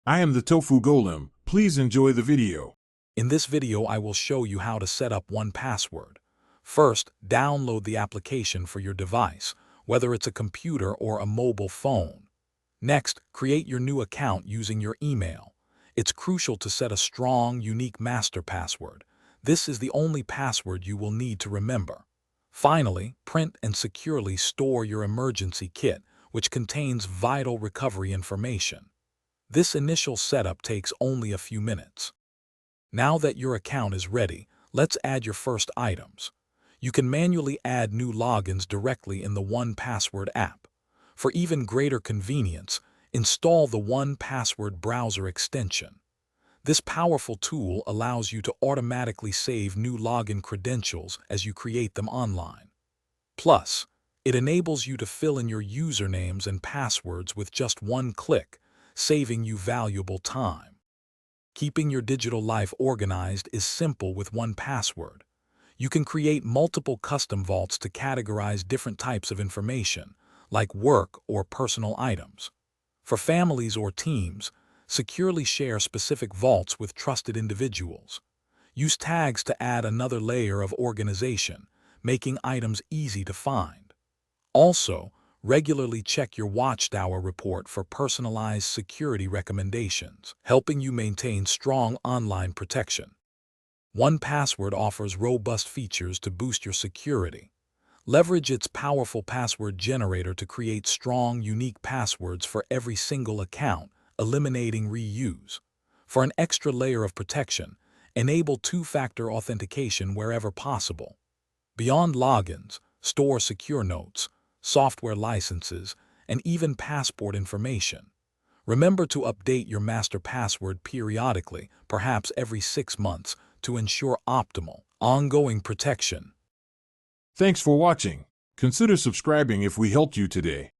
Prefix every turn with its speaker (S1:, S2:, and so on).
S1: I am the Tofu Golem. Please enjoy the video.
S2: In this video, I will show you how to set up 1Password. First, download the application for your device, whether it's a computer or a mobile phone. Next, create your new account using your email. It's crucial to set a strong, unique master password. This is the only password you will need to remember. Finally, print and securely store your emergency kit, which contains vital recovery information. This initial setup takes only a few minutes. Now that your account is ready, let's add your first items. You can manually add new logins directly in the 1Password app. For even greater convenience, install the 1Password browser extension. This powerful tool allows you to automatically save new login credentials as you create them online. Plus, it enables you to fill in your usernames and passwords with just one click, saving you valuable time. Keeping your digital life organized is simple with 1Password. You can create multiple custom vaults to categorize different types of information, like work or personal items. For families or teams, securely share specific vaults with trusted individuals. Use tags to add another layer of organization, making items easy to find. Also, regularly check your Watchtower report for personalized security recommendations, helping you maintain strong online protection. 1Password offers robust features to boost your security. Leverage its powerful password generator to create strong, unique passwords for every single account, eliminating reuse. For an extra layer of protection, enable two-factor authentication wherever possible. Beyond logins, store secure notes, software licenses, and even passport information. Remember to update your master password periodically, perhaps every 6 months, to ensure optimal, ongoing protection.
S1: Thanks for watching. Consider subscribing if we helped you today.